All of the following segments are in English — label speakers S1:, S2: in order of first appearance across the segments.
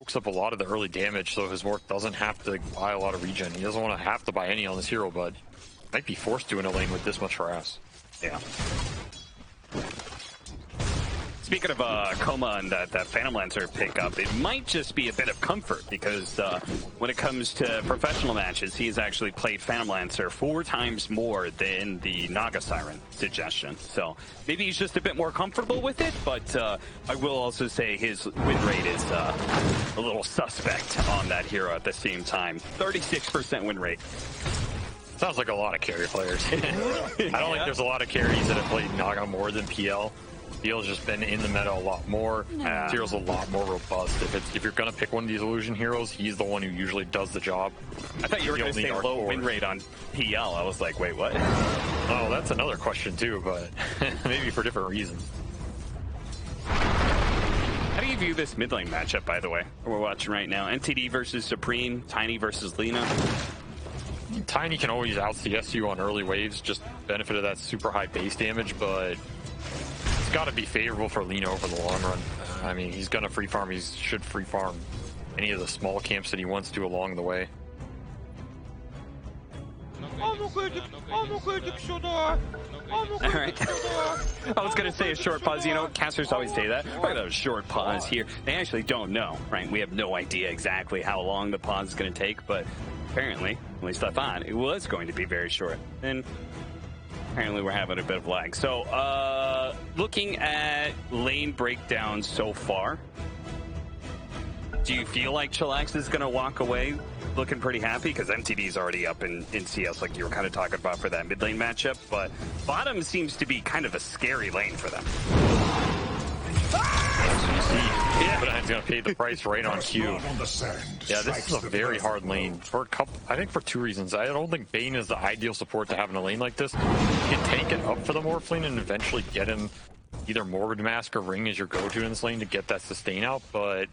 S1: soaks up a lot of the early damage, so his Morph doesn't have to buy a lot of regen. He doesn't want to have to buy any on this hero, but might be forced to in a lane with this much harass.
S2: Yeah. Speaking of Coma and that Phantom Lancer pickup, it might just be a bit of comfort because when it comes to professional matches, he's actually played Phantom Lancer 4 times more than the Naga Siren suggestion. So maybe he's just a bit more comfortable with it, but I will also say his win rate is a little suspect on that hero at the same time. 36% win rate.
S1: Sounds like a lot of carry players. I don't think there's a lot of carries that have played Naga more than PL. PL's just been in the meta a lot more. Zero's a lot more robust. If you're gonna pick one of these illusion heroes, he's the one who usually does the job.
S2: I thought you were gonna say low win rate on PL. I was like, wait, what?
S1: Oh, that's another question too, but maybe for different reasons.
S2: How do you view this mid lane matchup, by the way, we're watching right now? MTD versus Supreme, Tiny versus Lina.
S1: Tiny can always out CS you on early waves, just benefit of that super high base damage, but it's got to be favorable for Lina over the long run. I mean, he's gonna free farm. He should free farm any of the small camps that he wants to along the way.
S2: Alright. I was going to say a short pause. You know, casters always say that. We're going to have a short pause here. They actually don't know, right? We have no idea exactly how long the pause is going to take, but apparently, at least I thought, it was going to be very short. And apparently we're having a bit of lag. So, looking at lane breakdowns so far, do you feel like Chillax is going to walk away looking pretty happy? Because MTD's already up in CS, like you were kind of talking about for that mid lane matchup, but bottom seems to be kind of a scary lane for them.
S1: He's going to pay the price right on cue. Yeah, this is a very hard lane for a couple. I think for 2 reasons. I don't think Bane is the ideal support to have in a lane like this. You can tank it up for the Morph lane and eventually get him either Morbid Mask or Ring as your go-to in this lane to get that sustain out, but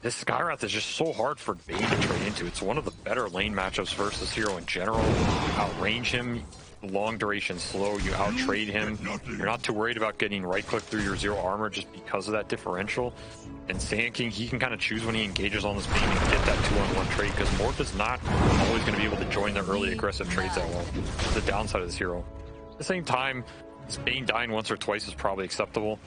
S1: this Skywrath is just so hard for Bane to trade into. It's one of the better lane matchups versus this hero in general. You outrange him, long duration slow, you out-trade him. You're not too worried about getting right-click through your 0 armor just because of that differential. And Sand King, he can kind of choose when he engages on this Bane and get that 2-on-1 trade, because Morph is not always going to be able to join the early aggressive trades that well. It's the downside of this hero. At the same time, this Bane dying once or twice is probably acceptable.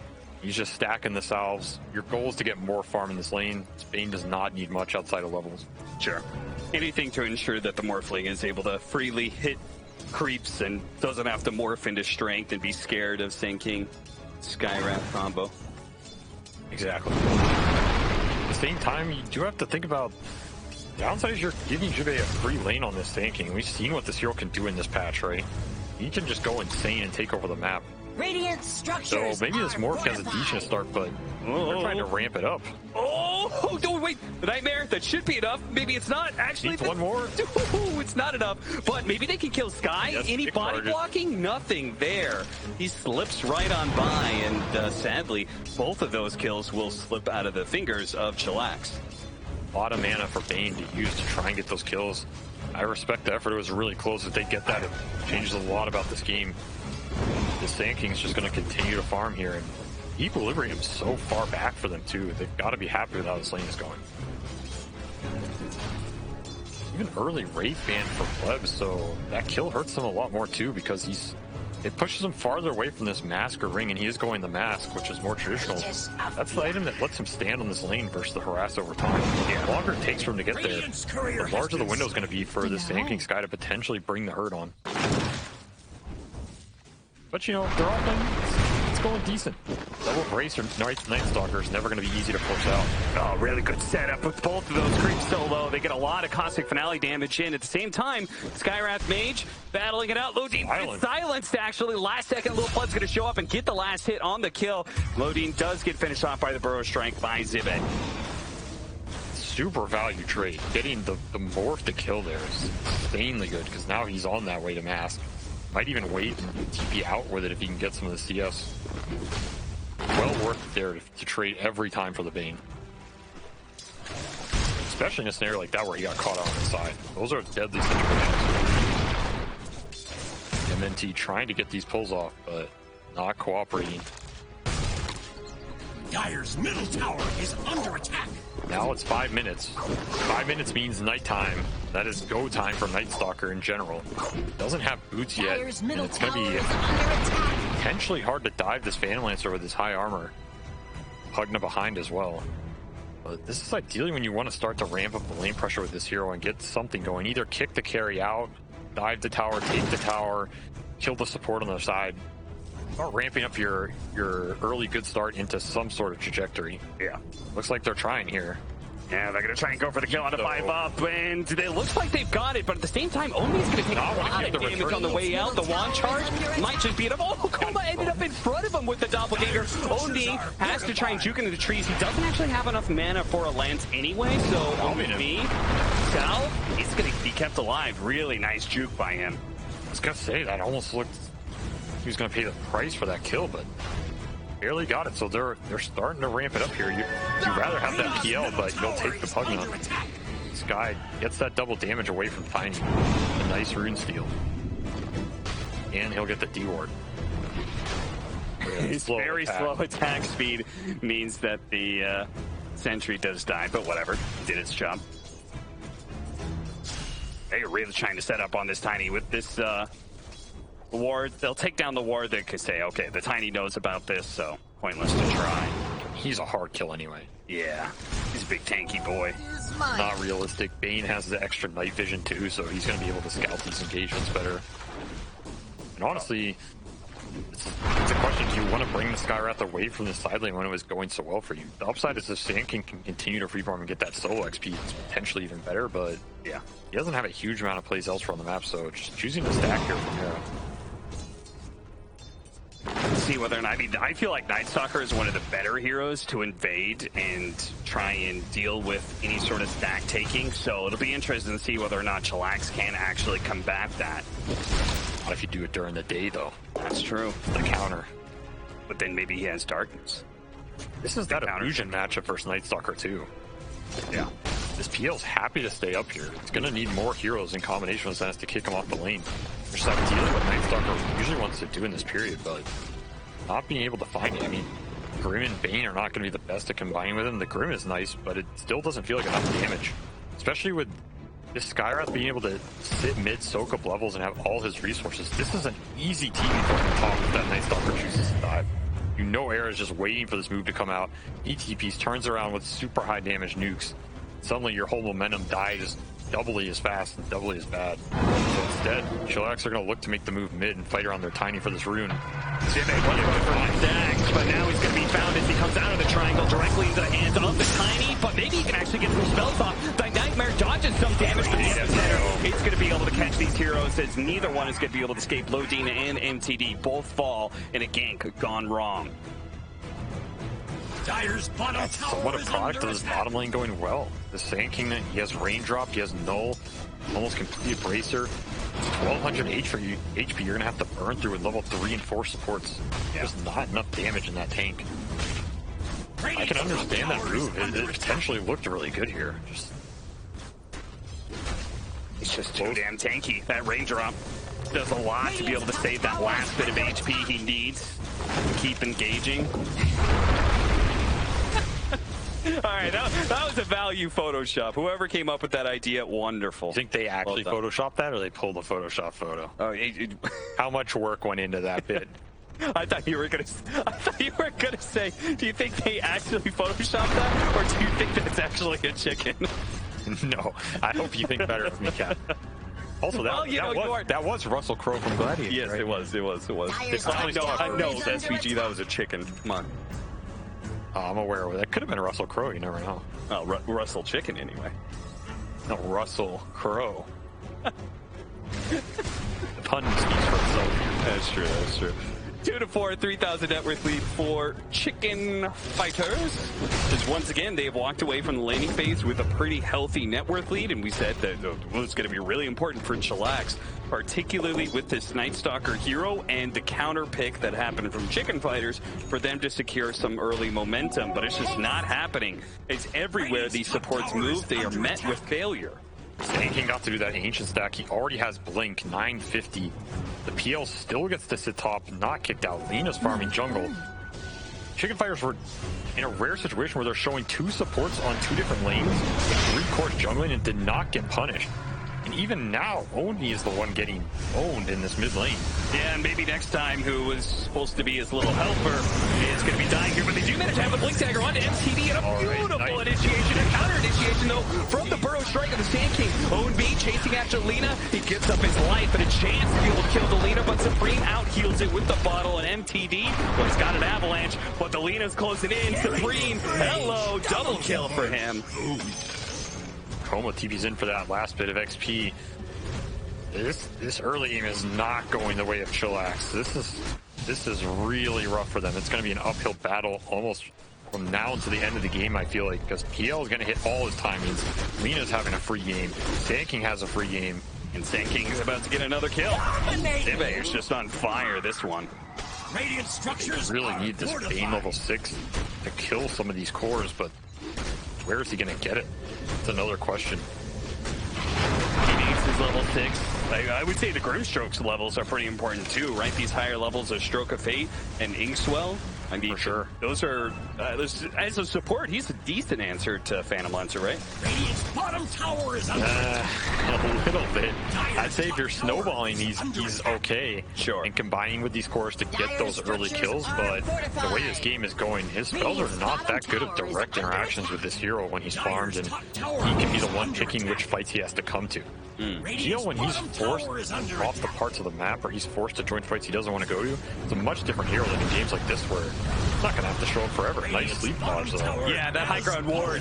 S1: He's just stacking the salves. Your goal is to get more farm in this lane. Bane does not need much outside of levels.
S2: Sure. Anything to ensure that the Morphling is able to freely hit creeps and doesn't have to morph into strength and be scared of Sand King Skywrath combo.
S1: Exactly. At the same time, you do have to think about downside is you're giving Jibe a free lane on this Sand King. We've seen what this hero can do in this patch, right? He can just go insane and take over the map.
S3: Radiant structures.
S1: So maybe this Morph has a decent start, but we're trying to ramp it up.
S2: Oh, don't wait. The Nightmare, that should be enough. Maybe it's not. Actually,
S1: one more.
S2: It's not enough. But maybe they can kill Sky.
S1: Yes,
S2: any body target. Blocking? Nothing there. He slips right on by, and sadly, both of those kills will slip out of the fingers of Chillax.
S1: A lot of mana for Bane to use to try and get those kills. I respect the effort. It was really close. If they get that, it changes a lot about this game. The Sand King's just going to continue to farm here, and Equilibrium's so far back for them too. They've got to be happy with how this lane is going. Even early Wraith ban for plebs, so that kill hurts them a lot more too, because it pushes him farther away from this mask or ring, and he is going the mask, which is more traditional. That's the item that lets him stand on this lane versus the harass over time. The longer it takes for him to get there, the larger the window is going to be for the Sand King Sky to potentially bring the hurt on. But you know, they're all playing. It's going decent. Double Brace or Night Stalker is never going to be easy to force out.
S2: Oh, really good setup with both of those creeps so low. They get a lot of Caustic Finale damage in. At the same time, Skywrath Mage battling it out. Lodine silenced, actually. Last second, Little Flood's going to show up and get the last hit on the kill. Lodine does get finished off by the Burrow Strike by Zibet.
S1: Super value trade. Getting the Morph to kill there is insanely good, because now he's on that way to Mask. Might even wait and TP out with it if he can get some of the CS. Well worth it there to trade every time for the Bane. Especially in a scenario like that where he got caught out on the side. Those are deadly situations. MNT trying to get these pulls off, but not cooperating.
S4: Dire's middle tower is under attack.
S1: Now it's 5 minutes. 5 minutes means nighttime. That is go time for Night Stalker in general. Doesn't have boots yet.
S3: Dire's
S1: And
S3: middle
S1: it's going to
S3: tower
S1: be
S3: is under attack.
S1: potentially hard to dive this Phantom Lancer with his high armor. Pugna behind as well. But this is ideally when you want to start to ramp up the lane pressure with this hero and get something going. Either kick the carry out, dive the tower, take the tower, kill the support on the side. Start ramping up your early good start into some sort of trajectory.
S2: Yeah.
S1: Looks like they're trying here.
S2: Yeah, they're going to try and go for the kill on the 5-up, and it looks like they've got it, but at the same time, Omi's going to take a lot of damage on the way out. The wand charge might just beat him. Oh, Koma ended up in front of him with the doppelganger. Oni has to try and juke into the trees. He doesn't actually have enough mana for a lance anyway, so Omi, Sal, is going to be kept alive. Really nice juke by him.
S1: I was going to say, that almost looked... He was going to pay the price for that kill, but barely got it. So they're starting to ramp it up here. You'd rather have that PL, but you'll take the Pugna. This guy gets that double damage away from Tiny. A nice rune steal. And he'll get the D-ward.
S2: His very slow attack speed means that the sentry does die, but whatever. Did its job. They're really trying to set up on this Tiny with this... ward. They'll take down the ward. They could say, okay, the Tiny knows about this, so pointless to try.
S1: He's a hard kill anyway.
S2: Yeah, he's a big tanky boy.
S1: Not realistic. Bane has the extra night vision too, so he's going to be able to scout these engagements better. And honestly, it's a question, do you want to bring the Skywrath away from the side lane when it was going so well for you? The upside is if Sand King can continue to freeform and get that solo XP, it's potentially even better, but yeah, he doesn't have a huge amount of plays elsewhere on the map, so just choosing to stack here from here.
S2: See whether or not, I mean, I feel like Night Stalker is one of the better heroes to invade and try and deal with any sort of stack taking, so it'll be interesting to see whether or not Chillax can actually combat that.
S1: Not if you do it during the day, though.
S2: That's true.
S1: The counter.
S2: But then maybe he has darkness.
S1: This is that illusion matchup versus Night Stalker, too.
S2: Yeah.
S1: This PL's happy to stay up here. It's going to need more heroes in combination with Sense to kick him off the lane. Just ideally what Night Stalker usually wants to do in this period, but not being able to find it. I mean, Grim and Bane are not going to be the best at combining with him. The Grim is nice, but it still doesn't feel like enough damage. Especially with this Skywrath being able to sit mid, soak up levels, and have all his resources. This is an easy TV from the top if that Night Stalker chooses to dive. You know Era is just waiting for this move to come out. He TPs, turns around with super high damage nukes. Suddenly your whole momentum dies doubly as fast and doubly as bad. So instead, Chillax are going to look to make the move mid and fight around their Tiny for this rune.
S2: Jimmy was going for one stacks, but now he's going to be found as he comes out of the triangle directly into the hands of the Tiny, but maybe he can actually get some spells off. The Nightmare dodges some damage, but he's going to be able to catch these heroes as neither one is going to be able to escape. Lodina and MTD both fall in a gank gone wrong.
S4: Dire's bottom tower
S1: What a product of his bottom lane going well. The Sand King, he has Raindrop, he has Null, almost complete Bracer. 1200 HP you're going to have to burn through with level 3 and 4 supports. There's not enough damage in that tank. I can understand that move. It potentially looked really good here.
S2: It's just too damn tanky. That Raindrop does a lot to be able to save that last bit of HP he needs to keep engaging. All right, that was a value Photoshop. Whoever came up with that idea, wonderful.
S1: You think they actually Photoshopped that, or they pulled a Photoshop photo?
S2: Oh,
S1: how much work went into that bit?
S2: I thought you were gonna say, do you think they actually Photoshopped that, or do you think that's actually a chicken?
S1: No, I hope you think better of me, Cat. Also, that was Russell Crowe from Gladiator.
S2: Yes, right? It was. I know, SVG, that was a chicken. Come on.
S1: I'm aware of it. That could have been Russell Crowe. You never know.
S2: Oh, Russell Chicken, anyway.
S1: No, Russell Crowe. The pun speaks for itself.
S2: That's true. 2-4, 3,000 net worth lead for Chicken Fighters. Because once again, they've walked away from the laning phase with a pretty healthy net worth lead, and we said that it's going to be really important for Chillax, particularly with this Night Stalker hero and the counter pick that happened from Chicken Fighters for them to secure some early momentum, but it's just not happening. It's everywhere these supports move, they are met with failure.
S1: Sand King got to do that ancient stack. He already has Blink, 950. The PL still gets to sit top, not kicked out. Lena's farming jungle. Chicken Fighters were in a rare situation where they're showing 2 supports on 2 different lanes with 3 cores jungling and did not get punished. And even now, Oni is the one getting owned in this mid lane.
S2: Yeah, and maybe next time who was supposed to be his little helper is going to be dying here, but they do manage to have a blink dagger onto MTD and a beautiful initiation, a counter initiation though from the Burrow Strike of the Sand King. Own B chasing after Lina, he gives up his life and a chance to be able to kill the Lina, but Supreme out heals it with the bottle, and MTD, well, he's got an avalanche, but the Lina's closing in. Supreme, hello, double kill for him.
S1: Coma TP's in for that last bit of XP. This early game is not going the way of Chillax. This is really rough for them. It's going to be an uphill battle almost from now until the end of the game, I feel like, because PL is going to hit all his timings. Lena's having a free game. Sand King has a free game.
S2: And Sand King is about to get another kill. Dive is just on fire this one.
S4: Radiant structures
S1: Really need this Bane level 6 to kill some of these cores, but where is he going to get it? That's another question.
S2: Phoenix is level 6. I would say the Grimstroke's levels are pretty important too, right? These higher levels of Stroke of Fate and Inkswell. I mean,
S1: for sure.
S2: Those are, as a support, he's a decent answer to Phantom Lancer, right?
S4: Radiant's bottom tower is under
S1: a little bit. I'd say if you're snowballing, he's okay.
S2: Sure.
S1: And combining with these cores to get those early kills, but the way this game is going, his spells are not that good at direct interactions with this hero when he's farmed, and he can be the one picking which fights he has to come to. You know, when he's forced off the parts of the map, or he's forced to join fights he doesn't want to go to, it's a much different hero than in games like this where he's not going to have to show up forever. Nice sleep dodge, though.
S2: Yeah, that high ground ward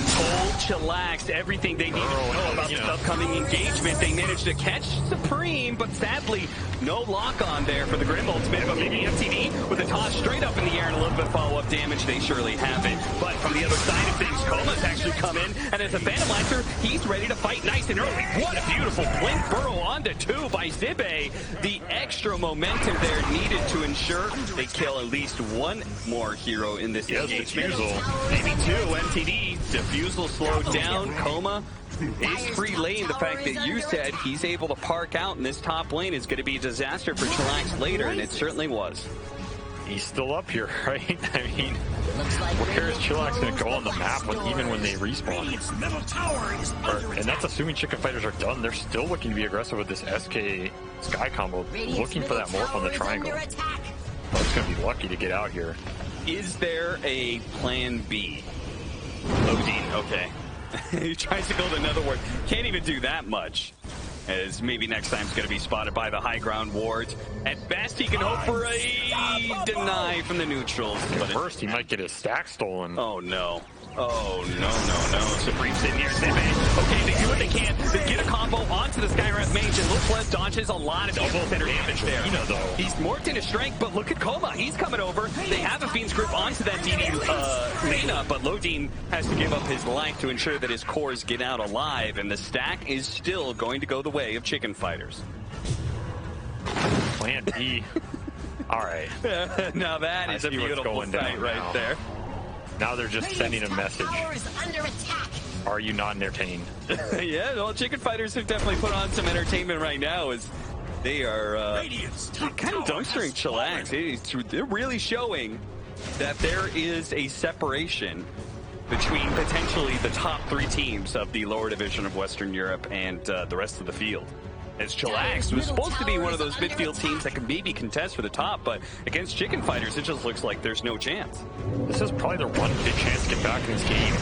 S2: told Chillax everything they need to know about this upcoming engagement. They managed to catch Supreme, but sadly, no lock on there for the Grim ultimate. But maybe MTD with a toss straight up in the air and a little bit of follow-up damage. They surely have it. But from the other side of things, Coma's actually come in, and as a Phantom Lancer, he's ready to fight nice and early. What a beautiful blink burrow onto 2 by Zibe. The extra momentum there needed to ensure they kill at least one more hero in this engagement. Maybe 2. MTD. Diffusal slowed down. Coma is free lane. The fact that you said he's able to park out in this top lane is going to be a disaster for Chillax later, and it certainly was.
S1: He's still up here, right? I mean, where is Chillax going to go on the map even when they respawn? And that's assuming Chicken Fighters are done. They're still looking to be aggressive with this SK Sky combo, looking for that morph on the triangle. Oh, it's going to be lucky to get out here.
S2: Is there a plan B? Odin, okay. He tries to build another ward. Can't even do that much. As maybe next time's going to be spotted by the high ground wards. At best, he can hope for a deny from the neutrals.
S1: But first, he might get his stack stolen.
S2: Oh, no. Oh, no. Supreme's in here. Okay, they do what they can. They get a combo onto the Skywrath mage, and Lookless dodges a lot of double center damage there. He's morphed into strength, but look at Coma. He's coming over. They have a Fiend's Grip onto that DD Lena, but Lodin has to give up his life to ensure that his cores get out alive, and the stack is still going to go the way of Chicken Fighters.
S1: Plan B. All right.
S2: Now that is a beautiful fight right there.
S1: Now they're just sending a message. Are you not entertained?
S2: Yeah, well, Chicken Fighters have definitely put on some entertainment right now as they are kind of dumpstering Chillax. They're really showing that there is a separation between potentially the top 3 teams of the lower division of Western Europe and the rest of the field. As Chillax was supposed to be one of those midfield teams that could maybe contest for the top, but against Chicken Fighters, it just looks like there's no chance.
S1: This is probably their one big chance to get back in this game.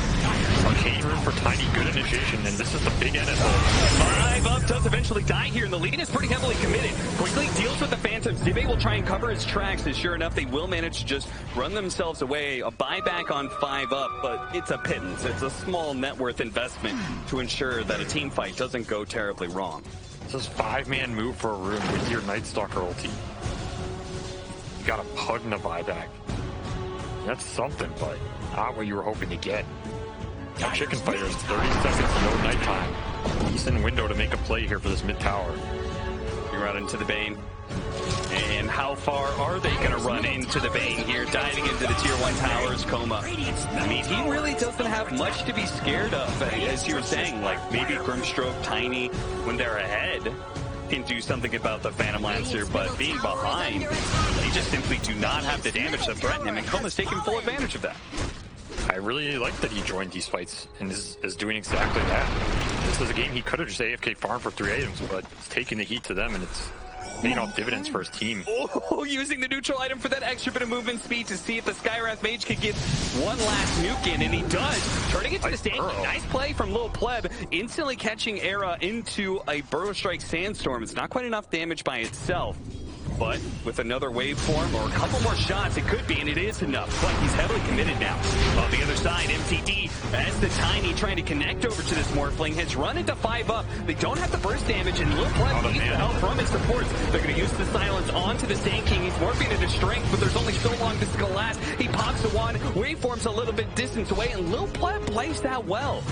S1: Arcane room for Tiny, good initiation, and this is the big end.
S2: 5 up does eventually die here, and the lead is pretty heavily committed. Quickly deals with the Phantoms. Zibe will try and cover his tracks, and sure enough, they will manage to just run themselves away. A buyback on 5 up, but it's a pittance. It's a small net worth investment to ensure that a team fight doesn't go terribly wrong.
S1: This is 5-man move for a room with your Night Stalker ulti. You got a pug and a buyback. That's something, but not what you were hoping to get. Now Chicken Fighters, 30 seconds, no nighttime. Decent window to make a play here for this mid tower.
S2: You run into the Bane. And how far are they going to run into the Bane here, diving into the tier 1 towers? Coma. I mean, he really doesn't have much to be scared of, as you were saying, like maybe Grimstroke, Tiny, when they're ahead. can do something about the Phantom Lancer, but being behind, they just simply do not have the damage to threaten him, and Koma's taking full advantage of that.
S1: I really like that he joined these fights and is doing exactly that. This is a game he could have just AFK farmed for 3 items, but it's taking the heat to them, and it's paying off dividends for his team.
S2: Oh, using the neutral item for that extra bit of movement speed to see if the Skywrath Mage could get one last nuke in, and he does. Turning it to the stand. Nice play from Lil Pleb, instantly catching Era into a Burrow Strike Sandstorm. It's not quite enough damage by itself, but with another waveform or a couple more shots, it could be, and it is enough. But he's heavily committed now. On the other side, MTD, as the Tiny trying to connect over to this Morphling, has run into 5 up. They don't have the burst damage, and Lil Pleb needs the help from his supports. They're going to use the silence onto the Sand King. He's morphing into strength, but there's only so long this is going to last. He pops the one, waveform's a little bit distance away, and Lil Pleb plays that well.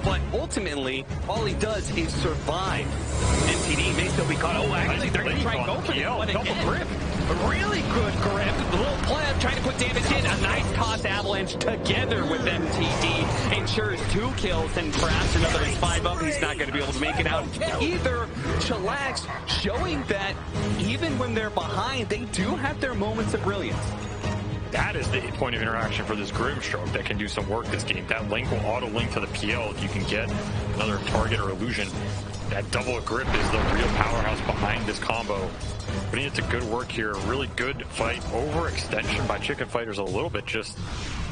S2: But ultimately, all he does is survive. MTD may still be caught. Oh, actually, they're going to try and go for the one again. Grip. A really good grip. The Little Pleb trying to put damage in. A nice toss avalanche together with MTD ensures 2 kills, and perhaps another is 5 up. He's not going to be able to make it out either. Chillax showing that even when they're behind, they do have their moments of brilliance.
S1: That is the point of interaction for this Grimstroke that can do some work this game. That link will auto-link to the PL if you can get another target or illusion. That double grip is the real powerhouse behind this combo. Putting it to good work here. Really good fight. Overextension by Chicken Fighters a little bit. Just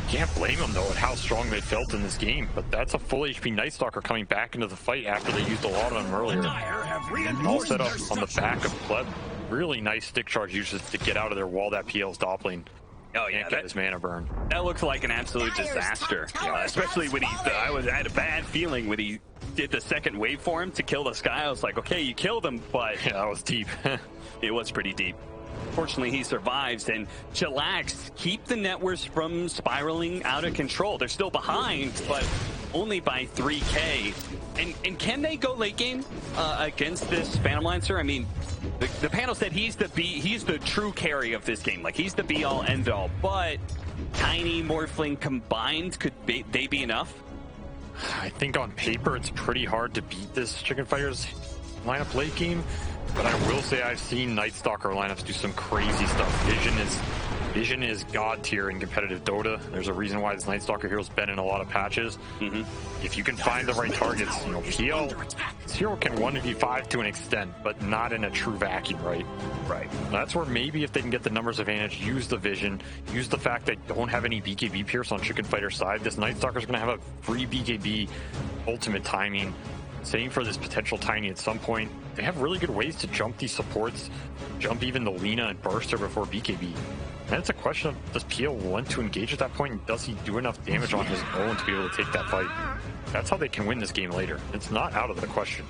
S1: can't blame them, though, at how strong they felt in this game. But that's a full HP Night Stalker coming back into the fight after they used a lot on him earlier. All set up on the back of Pleb. Really nice stick charge uses to get out of there while that PL's doppling.
S2: Oh yeah,
S1: get his mana burn.
S2: That looks like an absolute disaster. Especially when I had a bad feeling when he did the second waveform to kill the Sky. I was like, okay, you killed him, but
S1: yeah, that was deep.
S2: It was pretty deep. Fortunately, he survives, and Chillax keep the networks from spiraling out of control. They're still behind, but only by 3K. And can they go late game against this Phantom Lancer? I mean, the panel said he's the true carry of this game. Like, he's the be-all, end-all. But Tiny, Morphling combined, could they be enough?
S1: I think on paper it's pretty hard to beat this Chicken Fighters lineup late game. But I will say I've seen Night Stalker lineups do some crazy stuff. Vision is god tier in competitive Dota. There's a reason why this Night Stalker hero's been in a lot of patches. If you can find the right targets, you know, PL, this hero can 1v5 to an extent, but not in a true vacuum, right? Right. That's where maybe if they can get the numbers advantage, use the vision, use the fact they don't have any BKB pierce on Chicken Fighter's side. This Night Stalker's going to have a free BKB ultimate timing. Same for this potential Tiny at some point. They have really good ways to jump these supports, jump even the Lina and Burster before BKB. And it's a question of, does PL want to engage at that point? And does he do enough damage on his own to be able to take that fight? That's how they can win this game later. It's not out of the question.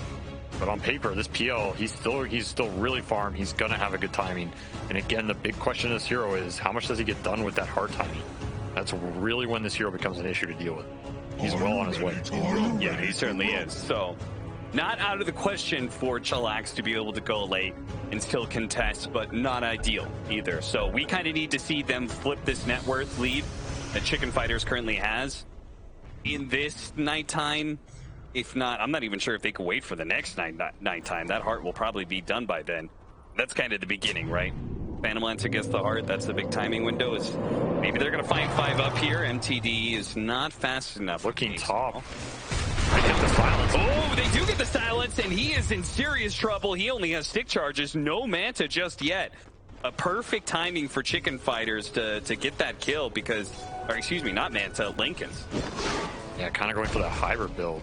S1: But on paper, this PL, he's still really farm. He's going to have a good timing. And again, the big question of this hero is, how much does he get done with that hard timing? That's really when this hero becomes an issue to deal with. He's well on his way.
S2: Yeah, he certainly is. So, not out of the question for Chillax to be able to go late and still contest, but not ideal either. So we kind of need to see them flip this net worth lead that Chicken Fighters currently has in this nighttime. If not, I'm not even sure if they can wait for the next nighttime. That heart will probably be done by then. That's kind of the beginning, right? Phantom Lancer gets the heart. That's the big timing window. Is maybe they're going to find 5 up here. MTD is not fast enough.
S1: Looking top. They get the silence.
S2: Oh, they do get the silence, and he is in serious trouble. He only has stick charges, no Manta just yet. A perfect timing for Chicken Fighters to get that kill because, or excuse me, not Manta, Lincoln's.
S1: Yeah, kind of going for that hybrid build.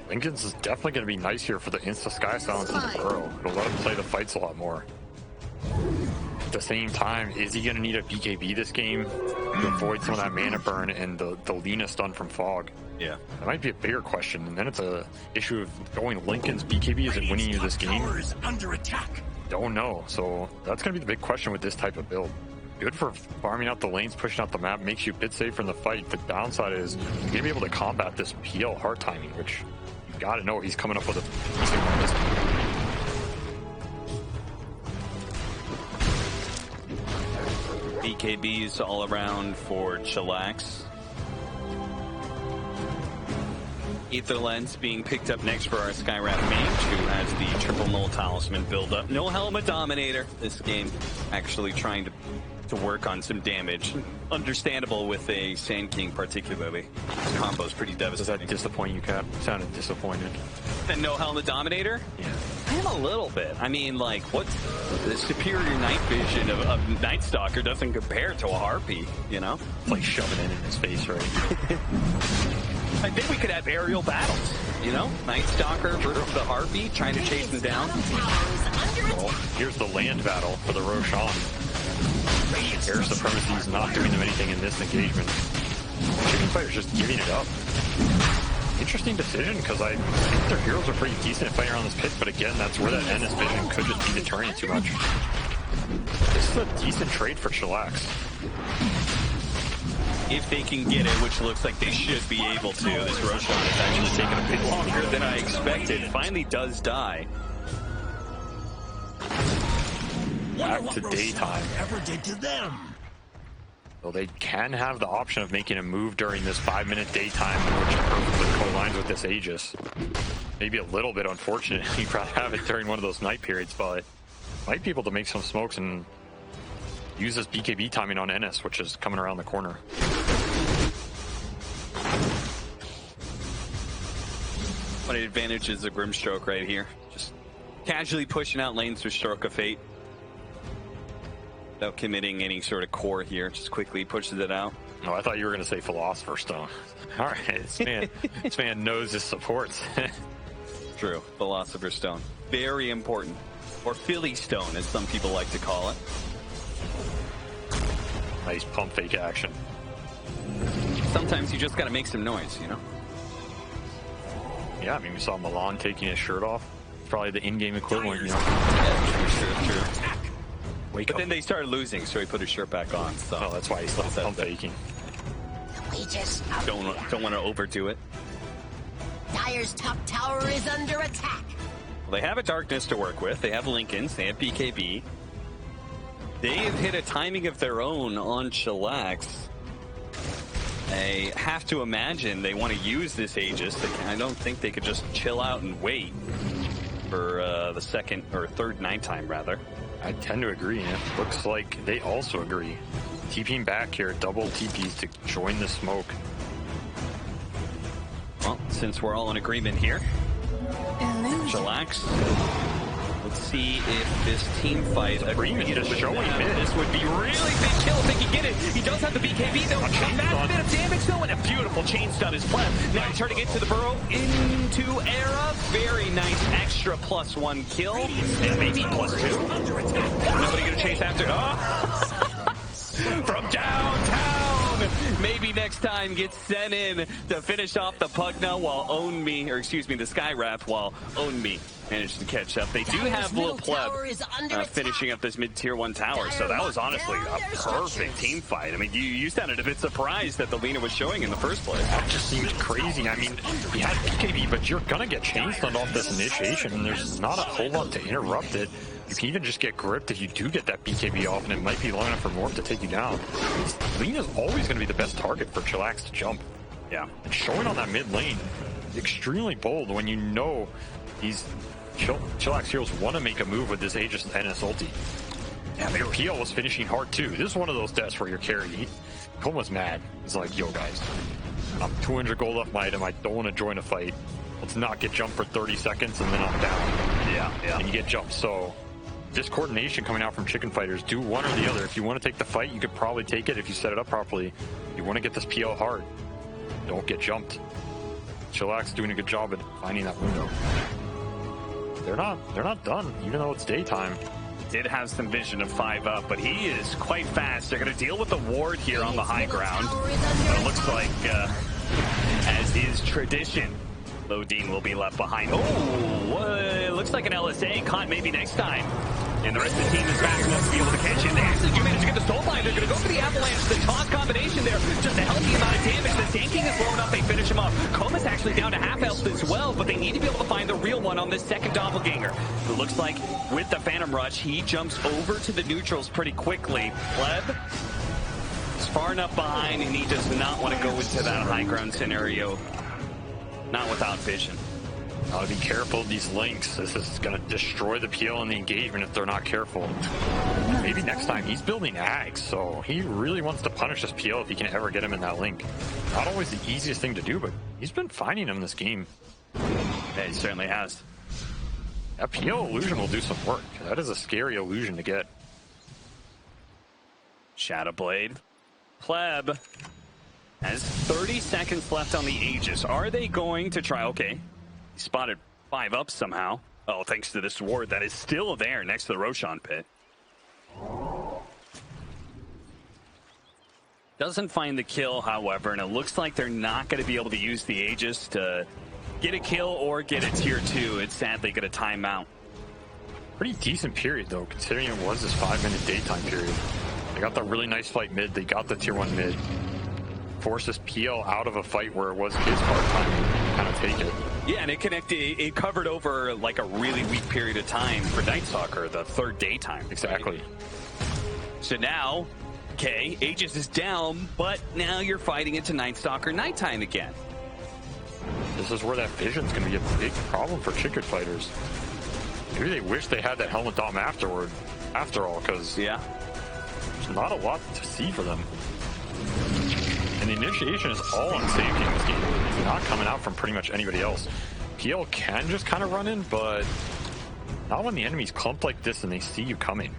S1: Lincoln's is definitely going to be nice here for the insta Sky Silence in the Burrow. It'll let him play the fights a lot more. At the same time, is he going to need a BKB this game to avoid some of that mana burn and the Lina stun from Fog?
S2: Yeah.
S1: That might be a bigger question. And then it's a issue of going Lincoln's BKB. Is it winning you this game?
S4: Under attack.
S1: Don't know. So that's going to be the big question with this type of build. Good for farming out the lanes, pushing out the map, makes you a bit safer in the fight. The downside is you're going to be able to combat this PL hard timing, which you got to know he's coming up with a decent one this time.
S2: BKBs all around for Chillax. Ether Lens being picked up next for our Skywrath Mage, who has the triple null talisman build up. No Helmet Dominator this game, actually trying to work on some damage. Understandable with a Sand King particularly. This combo's pretty devastating.
S1: Does that disappoint you, Cap? Sounded disappointed.
S2: And no Helmet Dominator?
S1: Yeah.
S2: I am a little bit. I mean, like, what the superior night vision of Night Stalker doesn't compare to a Harpy, you know?
S1: It's like shoving it in his face, right?
S2: I think we could have aerial battles, you know? Night Stalker versus the Harpy, trying to chase him down.
S1: Well, here's the land battle for the Roshan. Air Supremacy is not doing them anything in this engagement. Chicken Fighter's just giving it up. Interesting decision, because I think their heroes are pretty decent at fighting around this pit, but again, that's where that NS vision could just be deterring too much. This is a decent trade for Chillax.
S2: If they can get it, which looks like they should be able to, this Roshan is actually taking a bit longer than I expected. Finally does die.
S1: Back to daytime.
S4: Ever did to them?
S1: So they can have the option of making a move during this 5-minute daytime, which perfectly co-lines with this Aegis. Maybe a little bit unfortunate you probably have it during one of those night periods, but might be able to make some smokes and use this BKB timing on NS, which is coming around the corner.
S2: What an advantage is a Grimstroke right here. Just casually pushing out lanes with Stroke of Fate. Without committing any sort of core here, just quickly pushes it out.
S1: Oh, I thought you were going to say Philosopher's Stone. All right, this man knows his supports.
S2: True, Philosopher's Stone. Very important. Or Philly Stone, as some people like to call it.
S1: Nice pump fake action.
S2: Sometimes you just got to make some noise, you know?
S1: Yeah, I mean, we saw Milan taking his shirt off. It's probably the in-game equivalent, you know?
S2: Yeah, true.
S1: Wake
S2: But
S1: up.
S2: then they started losing, so he put his shirt back on. So
S1: Oh, that's why he's still pump faking.
S3: We just
S2: don't want to overdo it.
S3: Dire's top tower is under attack.
S2: Well, they have a Darkness to work with. They have Lincolns. They have BKB. They have hit a timing of their own on Chillax. I have to imagine they want to use this Aegis. I don't think they could just chill out and wait for the second or third nighttime, rather.
S1: I tend to agree, and it looks like they also agree. TPing back here, double TPs to join the smoke.
S2: Well, since we're all in agreement here, Chillax, let's see if this team fight
S1: Agreement
S2: agreement
S1: just showing mid.
S2: This would be really big kill if they can get it. He does have the BKB though. A massive bit of damage though, and a beautiful chain stun is left. Now turning it to the burrow into Era. Very nice extra +1 kill. And maybe +2. Nobody gonna chase after. Oh! From downtown! Maybe next time gets sent in to finish off the Pugna while Own Me, or excuse me, the Skywrath while Own Me managed to catch up. They do have Lil Pleb finishing up this mid-tier 1 tower, so that was honestly a perfect team fight. I mean, you sounded a bit surprised that the Lina was showing in the first place.
S1: That just seems crazy. I mean, we had BKB, but you're gonna get chain stunned off this initiation, and there's not a whole lot to interrupt it. You can even just get gripped if you do get that BKB off, and it might be long enough for Morph to take you down. Lina's always going to be the best target for Chillax to jump.
S2: Yeah.
S1: And showing on that mid lane, extremely bold when you know these Chillax heroes want to make a move with this Aegis and NS ulti. Yeah, their PL was finishing hard too. This is one of those deaths where you're carried. Koma's mad. He's like, yo guys, I'm 200 gold off my item. I don't want to join a fight. Let's not get jumped for 30 seconds and then I'm down.
S2: Yeah.
S1: And you get jumped. So this coordination coming out from Chicken Fighters, do one or the other. If you want to take the fight, you could probably take it if you set it up properly. You want to get this PL hard. Don't get jumped. Chillax doing a good job at finding that window. They're not done, even though it's daytime.
S2: Did have some vision of 5 up, but he is quite fast. They're going to deal with the ward here on the high ground. But it looks like, as is tradition, Lodine will be left behind. Oh, it looks like an LSA. Caught maybe next time. And the rest of the team is fast enough to be able to catch it. They actually do manage to get the soul line. They're going to go for the avalanche. The toss combination there. Just a healthy amount of damage. The Sand King is low enough. They finish him off. Koma's actually down to half health as well, but they need to be able to find the real one on this second doppelganger. It looks like with the Phantom Rush, he jumps over to the neutrals pretty quickly. Pleb is far enough behind, and he does not want to go into that high ground scenario Not without vision.
S1: Gotta be careful of these links. This is gonna destroy the PL and the engagement if they're not careful. Maybe next time. He's building Ags, so he really wants to punish this PL if he can ever get him in that link. Not always the easiest thing to do, but he's been finding him this game.
S2: Yeah, he certainly has.
S1: That PL illusion will do some work. That is a scary illusion to get.
S2: Shadowblade. Pleb has 30 seconds left on the Aegis. Are they going to try? Okay. He spotted 5 up somehow. Oh, thanks to this ward that is still there next to the Roshan pit. Doesn't find the kill, however, and it looks like they're not going to be able to use the Aegis to get a kill or get a tier 2. It's sadly going to time out.
S1: Pretty decent period, though, considering it was this 5-minute daytime period. They got the really nice fight mid. They got the tier 1 mid. Forced this PL out of a fight where it was his hard time to kind of take it.
S2: Yeah, and it covered over like a really weak period of time for Night Stalker, the 3rd daytime.
S1: Exactly.
S2: Right? So now, okay, Aegis is down, but now you're fighting into Night Stalker nighttime again.
S1: This is where that vision's going to be a big problem for Chicken fighters. Maybe they wish they had that helmet dom after all, because
S2: yeah,
S1: there's not a lot to see for them. And the initiation is all on Sand King this game. It's not coming out from pretty much anybody else. PL can just kind of run in, but not when the enemy's clumped like this and they see you coming.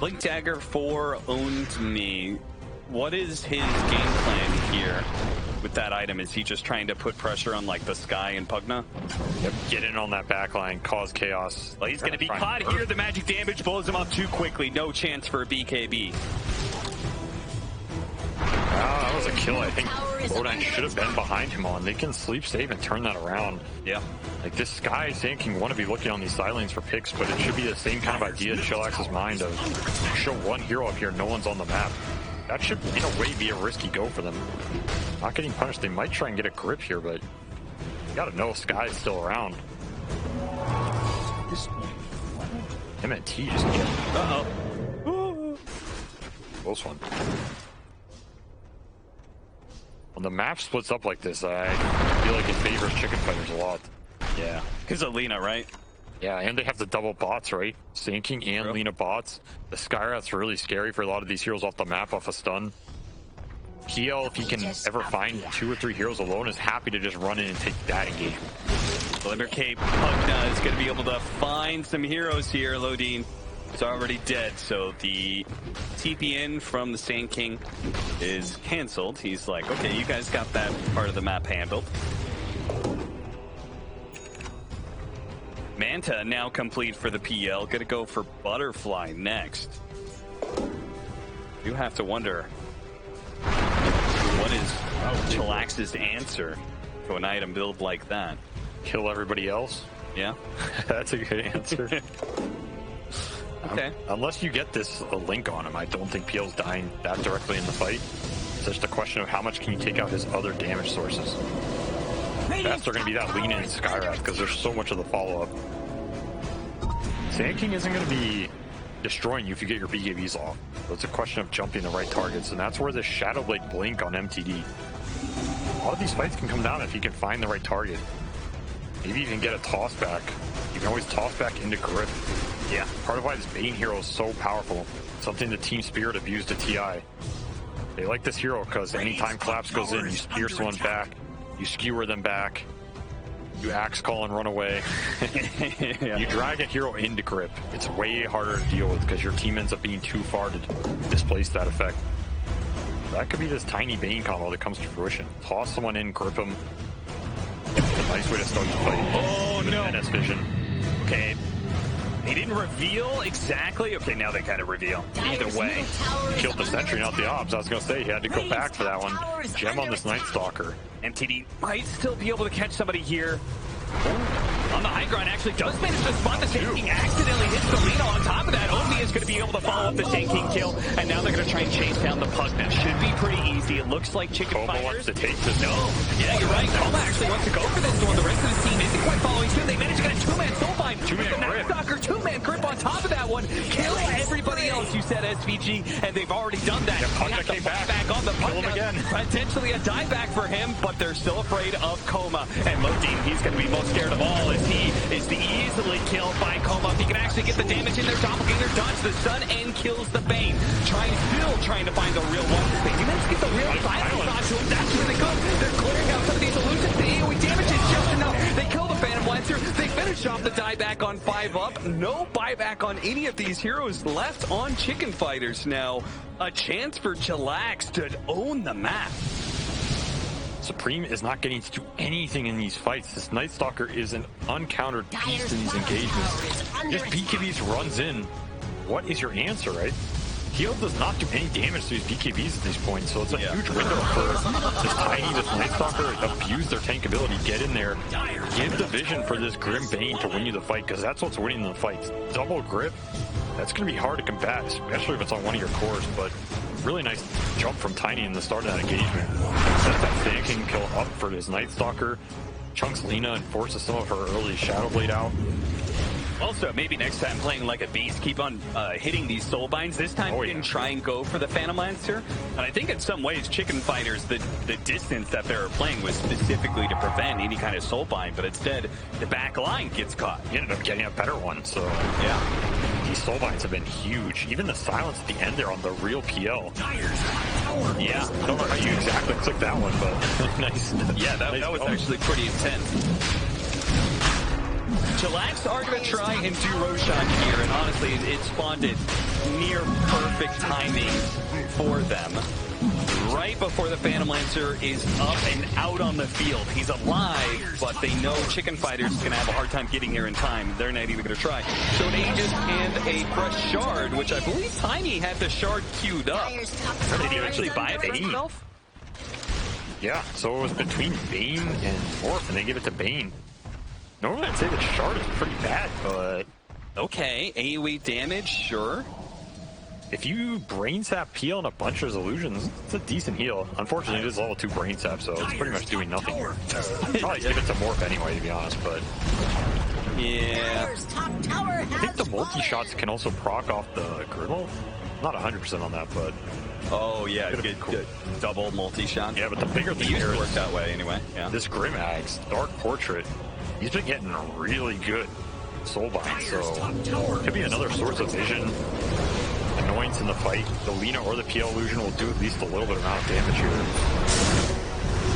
S2: Blink Dagger 4 owned me. What is his game plan here with that item? Is he just trying to put pressure on like the Sky and Pugna?
S1: Yep, get in on that backline, cause chaos.
S2: Well, he's going to be caught here. The magic damage blows him up too quickly. No chance for a BKB.
S1: That was a kill I think Bodine should have been behind him on. They can sleep save and turn that around.
S2: Yeah.
S1: Like this Sky Sand King want to be looking on these side lanes for picks, but it should be the same kind of idea in Chillax's mind of show one hero up here, no one's on the map. That should, in a way, be a risky go for them. Not getting punished. They might try and get a grip here, but you gotta know Sky's still around. MTD just get.
S2: Uh-oh.
S1: Close one. When the map splits up like this, I feel like it favors chicken fighters a lot.
S2: Yeah. Because of Lina, right?
S1: Yeah, and they have the double bots, right? Sand King and Lina bots. The Skyrath's really scary for a lot of these heroes off the map, off a stun. PL, if he can ever find 2 or 3 heroes alone, is happy to just run in and take that engagement.
S2: Glimmer Cape Pugna is going to be able to find some heroes here. Lodine is already dead, so the TP in from the Sand King is canceled. He's like, okay, you guys got that part of the map handled. Manta now complete for the PL. Gonna go for Butterfly next. You have to wonder, what is Chillax's answer to an item build like that?
S1: Kill everybody else?
S2: Yeah.
S1: That's a good answer.
S2: Okay.
S1: Unless you get this a link on him, I don't think PL's dying that directly in the fight. It's just a question of how much can you take out his other damage sources. Best are going to be that Lina and Skyrath because there's so much of the follow-up. Sand King isn't going to be destroying you if you get your BKBs off. So it's a question of jumping the right targets, and that's where the Shadowblade blink on MTD. A lot of these fights can come down if you can find the right target. Maybe even get a toss back. You can always toss back into grip. Yeah, part of why this Bane hero is so powerful. Something the Team Spirit abused at TI. They like this hero because anytime Collapse goes in, you spear someone back, you skewer them back, you axe call and run away. Yeah. You drag a hero into grip. It's way harder to deal with because your team ends up being too far to displace that effect. That could be this tiny Bane combo that comes to fruition. Toss someone in, grip them. It's a nice way to start the fight.
S2: Oh no!
S1: NS vision.
S2: Okay. They didn't reveal exactly. Okay, now they kind of reveal. Either way.
S1: Killed the sentry, not the obs. I was going to say, he had to go back for that one. Gem on this Night Stalker.
S2: MTD might still be able to catch somebody here. Oh, on the high ground, actually does manage to spot the Sand King. Accidentally hits the Lina. On top of that, Omi is going to be able to follow up the Sand King kill. And now they're going to try and chase down the Pugna. Should be pretty easy. It looks like Chicken
S1: Koma
S2: Fighters.
S1: wants to take this.
S2: No. Yeah, you're right. Koma actually wants to go for this one. The rest of the team isn't quite following suit. They managed to get a 2-man soul bind.
S1: 2-man
S2: Night
S1: grip.
S2: Stalker, 2-man grip on top of that one. Kill and everybody else, you said SVG, and they've already done that.
S1: Yeah,
S2: They have to buy back on the
S1: Kill him again.
S2: Potentially a dieback for him, but they're still afraid of Coma. And Modine, he's going to be most scared of all as he is easily killed by Coma. He can actually get the damage in there. Doppelganger dodges the stun and kills the Bane. Still trying to find the real one. He managed to get the real silence onto him. That's really good. They're clearing out some of these illusions. The AoE damage is just enough. They kill the Phantom Lancer. They finish off the dieback on 5-up. No buyback on any of these heroes left on Chicken Fighters now. A chance for Chillax to own the map.
S1: Supreme is not getting to do anything in these fights. This Night Stalker is an uncountered beast in these engagements. If BKBs runs in, what is your answer, right? Heal does not do any damage to these BKBs at these points, so it's a huge window for this Tiny, this Night Stalker, abuse their tank ability, get in there, give the vision for this Grim Bane to win you the fight, because that's what's winning the fights. Double grip, that's going to be hard to combat, especially if it's on one of your cores, but really nice jump from Tiny in the start of that engagement. Sets that Fan kill up for this Night Stalker, chunks Lina and forces some of her early Shadow Blade out.
S2: Also, maybe next time playing like a beast, keep on hitting these soul binds. This time you can try and go for the Phantom Lancer. And I think in some ways, Chicken Fighters, the distance that they're playing was specifically to prevent any kind of soul bind, but instead the back line gets caught.
S1: He ended up getting a better one, so yeah. These soul binds have been huge. Even the silence at the end there on the real PL. Yeah, I don't know how you exactly clicked that one, but nice.
S2: Yeah, that was actually pretty intense. Chillax are going to try and do Roshan here, and honestly, it spawned it near perfect timing for them. Right before the Phantom Lancer is up and out on the field. He's alive, but they know Chicken Fighters is going to have a hard time getting here in time. They're not even going to try. So an Aegis and a fresh shard, which I believe Tiny had the shard queued up. Did he actually buy it for himself?
S1: Yeah, so it was between Bane and Morph, and they give it to Bane. Normally I'd say the shard is pretty bad, but...
S2: Okay, AoE damage, sure.
S1: If you brain sap peel and a bunch of illusions, it's a decent heal. Unfortunately, it is level 2 brain sap, so it's pretty much doing nothing here. Probably give it to Morph anyway, to be honest, but...
S2: Yeah.
S1: I think the multi-shots can also proc off the Griddle. Not 100% on that, but...
S2: Oh, yeah, good double multi-shot.
S1: Yeah, but the bigger thing
S2: here
S1: is...
S2: work that way, anyway. Yeah.
S1: This Grim Axe, Dark Portrait, he's been getting really good soul bind, so could be another source of vision, annoyance in the fight. The Lina or the PL illusion will do at least a little bit amount of damage here.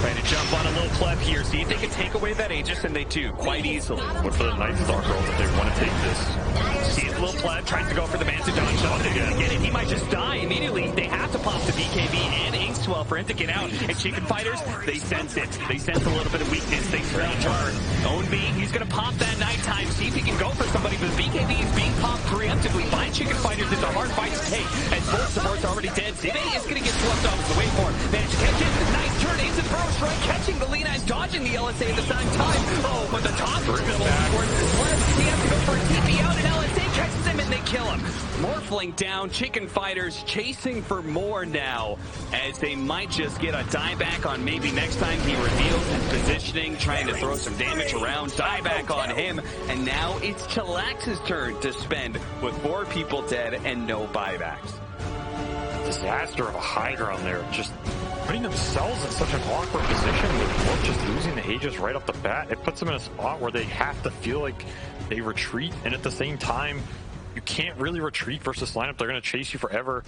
S2: Trying to jump on a little pleb here, see if they can take away that Aegis, and they do quite easily.
S1: But for the Night Stalker, if they want to take this,
S2: see his little pleb tries to go for the Mastodon shot. They're going to get it. He might just die immediately. They have to pop the BKB and Inkswell for him to get out. And Chicken Fighters, they sense it. They sense a little bit of weakness. They smell turn. Own B, he's going to pop that nighttime. See if he can go for somebody, but the BKB is being popped preemptively by Chicken Fighters. It's a hard fight to take. And both support's already dead. Zibe is going to get swept off the way for him. Managed to catch it. Nice turn. Ace and throw strike, catching the Lina and dodging the LSA at the same time. Oh, but the top is still backwards. He has to go for a TP out, and LSA catches him and they kill him. Morphling down, Chicken Fighters chasing for more now, as they might just get a dieback on maybe next time he reveals his positioning, trying to throw some damage around, dieback on him, and now it's Chillax's turn to spend with 4 people dead and no buybacks.
S1: Disaster of a Hydra on there, just putting themselves in such an awkward position with Morph just losing the Aegis right off the bat. It puts them in a spot where they have to feel like they retreat, and at the same time, you can't really retreat versus lineup. They're going to chase you forever.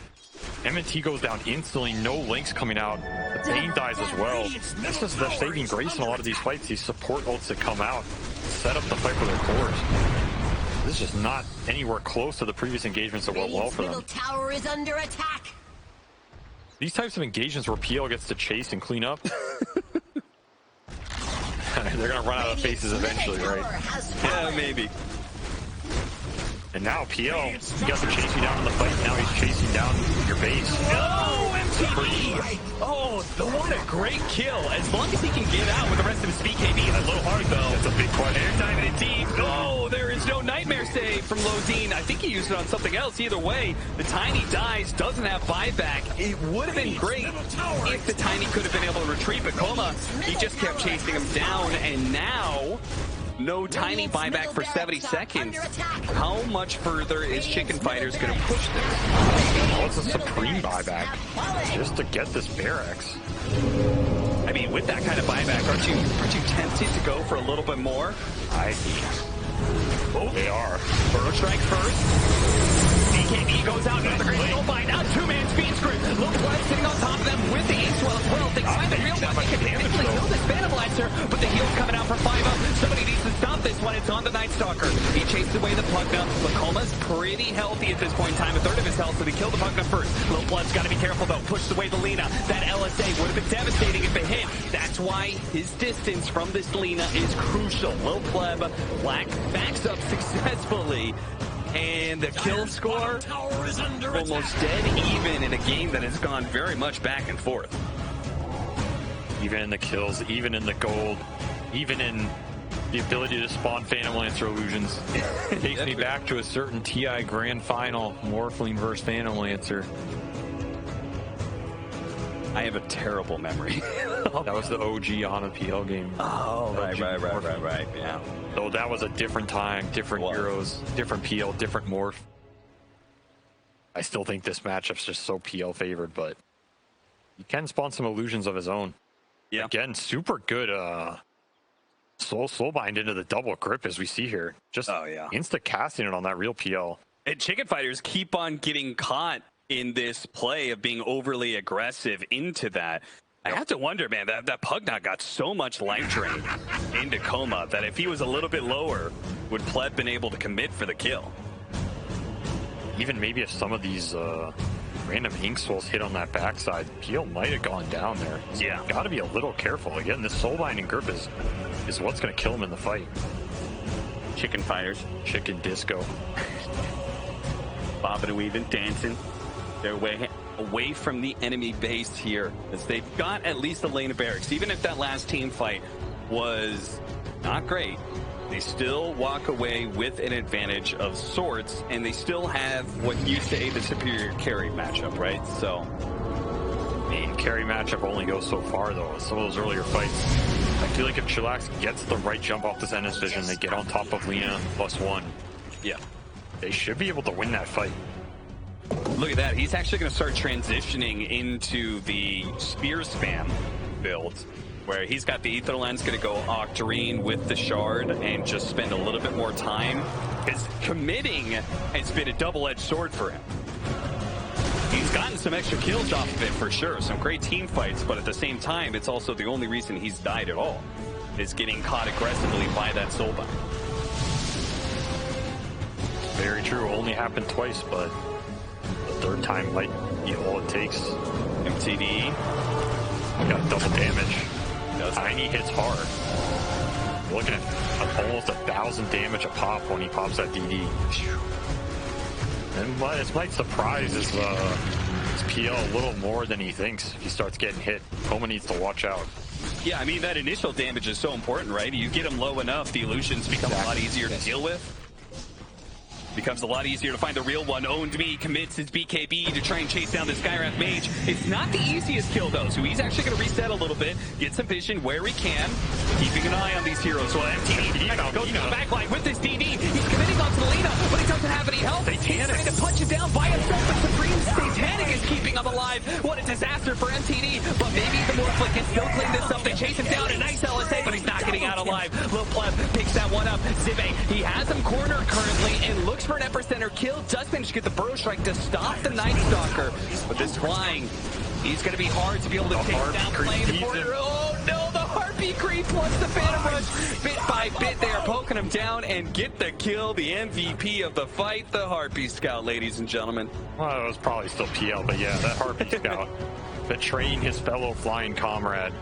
S1: MTD goes down instantly, no links coming out. The Bane dies as well. This is their saving grace in a lot of these fights, these support ults that come out, set up the fight for their cores. This is just not anywhere close to the previous engagements that went well for them.
S3: Tower is under attack.
S1: These types of engagements where PL gets to chase and clean up, they're going to run out of faces eventually, right?
S2: Yeah, maybe.
S1: And now PL, he got to chase you down in the fight, now he's chasing down your base.
S2: Oh, MTD! Oh, what a great kill. As long as he can get out with the rest of his BKB. A little hard, though.
S1: That's a big question.
S2: They're diving it deep. Oh, there is no Nightmare save from Lodine. I think he used it on something else. Either way, the Tiny dies, doesn't have buyback. It would have been great if the Tiny could have been able to retreat, but Coma, he just kept chasing him down, and now no tiny
S3: Radiant's
S2: buyback for
S3: middle
S2: 70
S3: barracks are
S2: seconds.
S3: under attack.
S2: How much further is
S3: Radiant's
S2: Chicken
S3: middle
S2: Fighters going to
S3: barracks.
S2: push this?
S1: Oh, it's a
S3: Middle
S1: supreme
S3: barracks
S1: buyback
S3: have fallen.
S1: just to get this barracks.
S2: I mean, with that kind of buyback, aren't you tempted to go for a little bit more?
S1: Oh, they are.
S2: Burrow strike first. BKB goes out into the great little fight. Now two-man speed script. Little Blood sitting on top of them with the ace well as well. They find the real one. They can easily kill this Phantom Lancer, but the heal's coming out for 5-up. Somebody needs to stop this one. It's on the Night Stalker. He chases away the Pugna. Lacoma's pretty healthy at this point in time. A third of his health, so they kill the Pugna first. Little Blood's got to be careful, though. Pushes away the Lina. That LSA would have been devastating if it hit. That's why his distance from this Lina is crucial. Lil Pleb, Black backs up successfully. And the kill score almost dead even in a game that has gone very much back and forth.
S1: Even in the kills, even in the gold, even in the ability to spawn Phantom Lancer illusions. Takes me back to a certain TI Grand Final, Morphling versus Phantom Lancer.
S2: I have a terrible memory.
S1: That was the OG on a PL game.
S2: Oh, right, yeah.
S1: So that was a different time, different heroes, different PL, different morph. I still think this matchup's just so PL favored, but he can spawn some illusions of his own.
S2: Yeah.
S1: Again, super good soul bind into the double grip as we see here. Just insta casting it on that real PL.
S2: And Chicken Fighters keep on getting caught in this play of being overly aggressive into that. I have to wonder, man, that Pugna got so much life drain into Coma that if he was a little bit lower, would Pleb been able to commit for the kill?
S1: Even maybe if some of these random Ink Souls hit on that backside, PL might have gone down there.
S2: Yeah.
S1: Got to be a little careful. Again, this soul binding grip is what's going to kill him in the fight.
S2: Chicken Fighters.
S1: Chicken disco.
S2: Bobbing and weaving, dancing their way away from the enemy base here, as they've got at least a lane of barracks. Even if that last team fight was not great, they still walk away with an advantage of sorts, and they still have what you say the superior carry matchup, right? So,
S1: Main carry matchup only goes so far, though. Some of those earlier fights, I feel like if Chillax gets the right jump off this Ennis Vision, they get on top of Lina +1.
S2: Yeah,
S1: they should be able to win that fight.
S2: Look at that. He's actually going to start transitioning into the spear spam build, where he's got the Ether Lens, going to go Octarine with the Shard and just spend a little bit more time. Because committing has been a double-edged sword for him. He's gotten some extra kills off of it for sure, some great team fights, but at the same time, it's also the only reason he's died at all, is getting caught aggressively by that soulbind.
S1: Very true. Only happened twice, but the third time might be all it takes.
S2: MTD.
S1: Got double damage. Tiny hits hard. We're looking at almost 1,000 damage a pop when he pops that DD. And this might surprise his PL a little more than he thinks if he starts getting hit. Coma needs to watch out.
S2: Yeah, I mean, that initial damage is so important, right? You get him low enough, the illusions become a lot easier to deal with. Becomes a lot easier to find the real one. Owned Me commits his BKB to try and chase down the Skywrath Mage. It's not the easiest kill, though, so he's actually going to reset a little bit, get some vision where he can, keeping an eye on these heroes. Well, MTD goes to the backline with this DD. He's committing onto the Lina, but he doesn't have any help. He's trying to punch it down by himself, but Supreme Satanic is keeping him alive. What a disaster for MTD, but maybe the Morphling can still clean this up. They chase him down, a nice LSA, but he's not getting out alive. Lil Pleb picks that one up. Zibe, he has him cornered currently and looks for an epicenter kill. Does manage to get the Burrow Strike to stop the Night Stalker, but this flying, he's going to be hard to be able to take down Flame. Oh no, the Heartbeat Creep plus the Phantom Rush. Bit by bit, they are poking him down and get the kill. The MVP of the fight, the Heartbeat Scout, ladies and gentlemen.
S1: Well, it was probably still PL, but yeah, that Heartbeat Scout betraying his fellow flying comrade.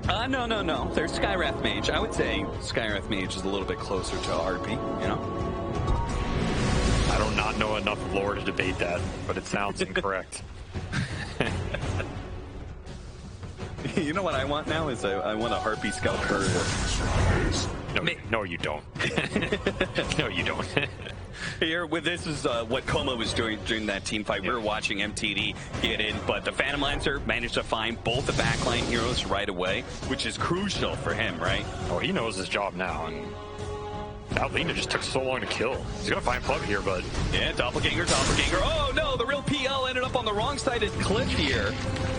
S2: No. There's Skywrath Mage. I would say Skywrath Mage is a little bit closer to RP, you know?
S1: I do not know enough lore to debate that, but it sounds incorrect.
S2: You know what I want now is I want a Heartbeat Scout courier.
S1: No, you don't. No, you don't.
S2: Here, this is what Coma was doing during that team fight. We were watching MTD get in, but the Phantom Lancer managed to find both the backline heroes right away, which is crucial for him, right?
S1: Oh, he knows his job now, and that Lina just took so long to kill. He's gonna find Plug here, but...
S2: Yeah, Doppelganger. Oh no, the real PL ended up on the wrong side of Cliff here.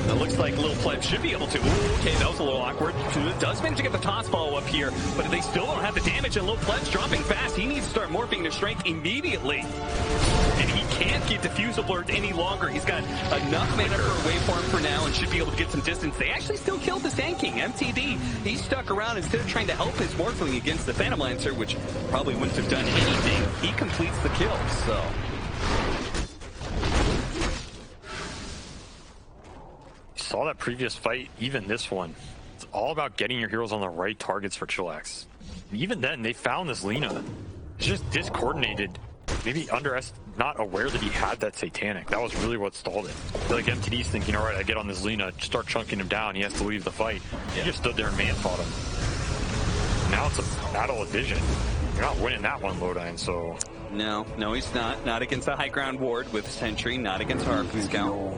S2: It looks like Lil Pleb should be able to. Ooh, okay, that was a little awkward. It does manage to get the toss follow up here, but they still don't have the damage, and Lil Pleb's dropping fast. He needs to start morphing to strength immediately. And he can't get Diffuse Alert any longer. He's got enough mana for a waveform for now and should be able to get some distance. They actually still killed the Sand King. MTD, he stuck around instead of trying to help his Morphling against the Phantom Lancer, which probably wouldn't have done anything. He completes the kill, so...
S1: Saw that previous fight, even this one. It's all about getting your heroes on the right targets for Chillax. And even then, they found this Lina. It's just discoordinated. Maybe not aware that he had that Satanic. That was really what stalled it. I feel like MTD's thinking, all right, I get on this Lina, start chunking him down, he has to leave the fight. He just stood there and man-fought him. Now it's a battle of vision. You're not winning that one, Lodine, so...
S2: No, he's not. Not against the high ground ward with Sentry, not against Harpoon Scout.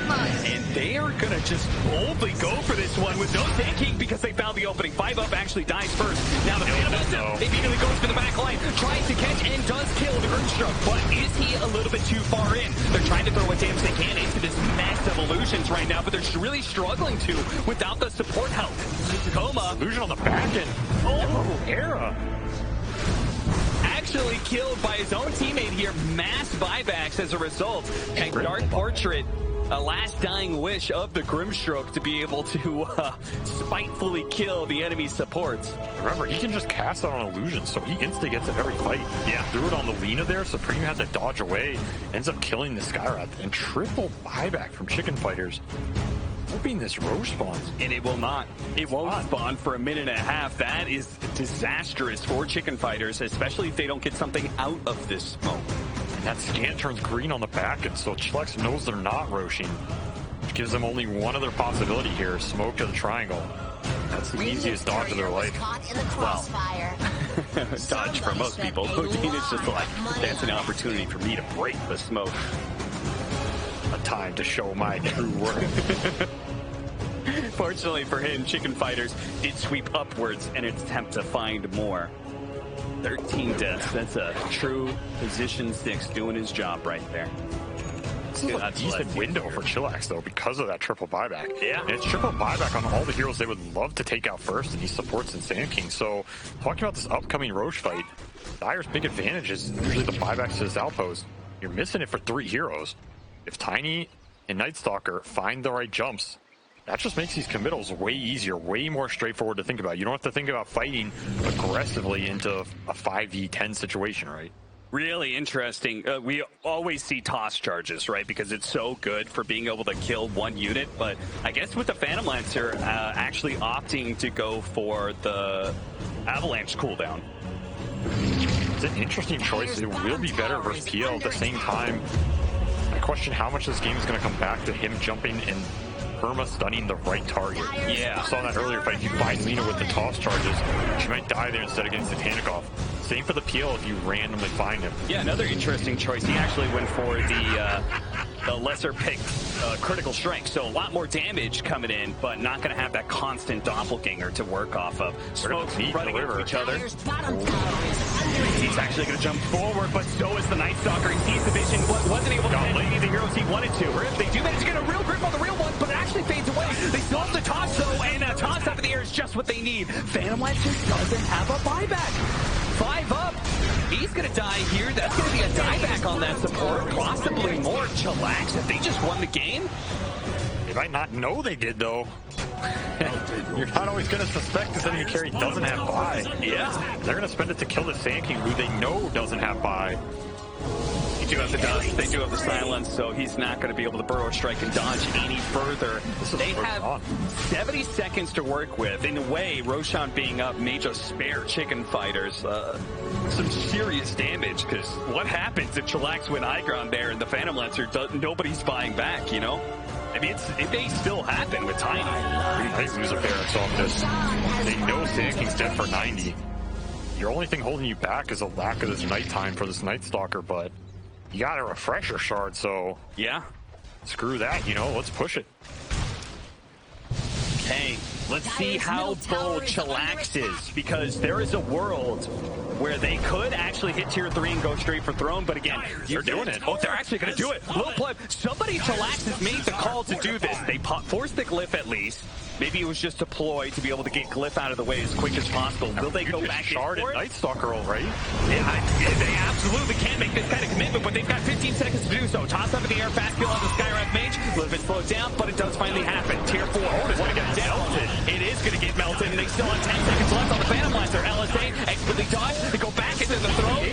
S2: And they are going to just boldly go for this one with no Sand King because they found the opening. 5-up actually dies first. Now the Phantom immediately goes for the back line, tries to catch and does kill the Grimstroke, but is he a little bit too far in? They're trying to throw what damage they can into this mess of illusions right now, but they're really struggling to without the support help. Coma.
S1: Illusion on the back end. Oh, Era.
S2: Actually killed by his own teammate here. Mass buybacks as a result. And Dark Portrait, a last dying wish of the Grimstroke to be able to spitefully kill the enemy supports.
S1: Remember, he can just cast out on illusions, so he insta gets it every fight. Yeah, threw it on the Lina there, Supreme had to dodge away, ends up killing the Skyrath, and triple buyback from Chicken Fighters. Hoping this Roche spawns.
S2: And it will not. It won't spawn for a minute and a half. That is disastrous for Chicken Fighters, especially if they don't get something out of this smoke.
S1: And that scan turns green on the back end, so Chillax knows they're not Roshing, which gives them only one other possibility here, smoke to the triangle. That's the easiest dodge of their life.
S2: Well, dodge for most people. Houdin is just like, that's an opportunity for me to break the smoke.
S1: A time to show my true worth.
S2: Fortunately for him, Chicken Fighters did sweep upwards in an attempt to find more. 13 deaths. That's a true position 6 doing his job right there.
S1: This is a decent window for Chillax, though, because of that triple buyback.
S2: Yeah.
S1: And it's triple buyback on all the heroes they would love to take out first, and he supports in Sand King. So, talking about this upcoming Roche fight, Dire's big advantage is usually the buybacks to his outpost. You're missing it for 3 heroes. If Tiny and Night Stalker find the right jumps, that just makes these committals way easier, way more straightforward to think about. You don't have to think about fighting aggressively into a 5v10 situation, right?
S2: Really interesting. We always see toss charges, right? Because it's so good for being able to kill one unit. But I guess with the Phantom Lancer actually opting to go for the Avalanche cooldown.
S1: It's an interesting choice. It will be better versus PL at the same time. I question how much this game is going to come back to him jumping and perma stunning the right target.
S2: Yeah.
S1: We saw that earlier fight. If you find Lina with the toss charges, she might die there instead of getting Satanicov. Same for the PL if you randomly find him.
S2: Yeah, another interesting choice. He actually went for the lesser picked critical strike, so a lot more damage coming in, but not going to have that constant doppelganger to work off of. Smokes running into each other. He's actually going to jump forward, but so is the Night Stalker. He sees the vision, wasn't able to hit any of the heroes he wanted to. They do manage to get a real grip on the real one, but it actually fades away. They still have the toss, though, and a toss up in the air is just what they need. Phantom Lancer doesn't have a buyback. 5-up. He's going to die here. That's going to be a dieback on that support. Possibly more. Chillax, if they just won the game.
S1: They might not know they did, though. You're not always going to suspect this enemy carry doesn't have buy.
S2: Yeah.
S1: They're going to spend it to kill the Sand King, who they know doesn't have buy.
S2: They do have the dust, they do have the silence, so he's not going to be able to burrow strike and dodge any further. They have 70 seconds to work with. In a way, Roshan being up may just spare Chicken Fighters some serious damage, because what happens if Chillax went high ground there and the Phantom Lancer, nobody's buying back, you know? I mean, it may still happen with Tiny.
S1: We might lose a Barracks off this. They know Sand King's dead for 90. Your only thing holding you back is a lack of this nighttime for this Night Stalker, but you got a refresher shard, so
S2: yeah,
S1: screw that, you know, let's push it.
S2: Okay, let's see how bold Chillax is, because there is a world where they could actually hit tier 3 and go straight for throne, but again,
S1: they're doing it.
S2: Oh, they're actually going to do it. Little pleb, somebody Chillax has made the call to do this. They forced the glyph at least. Maybe it was just a ploy to be able to get glyph out of the way as quick as possible. Will they go back
S1: shard and Night Stalker, right?
S2: Yeah, they absolutely can make this kind of commitment, but they've got 15 seconds to do so. Toss up in the air, fast kill on the Skywrath Mage. A little bit slowed down, but it does finally happen. Tier 4. Oh, it's going to get melted. It is going to get melted, and they still have 10 seconds left on the Phantom Lancer. LSA expertly dodge. They go back into the throw.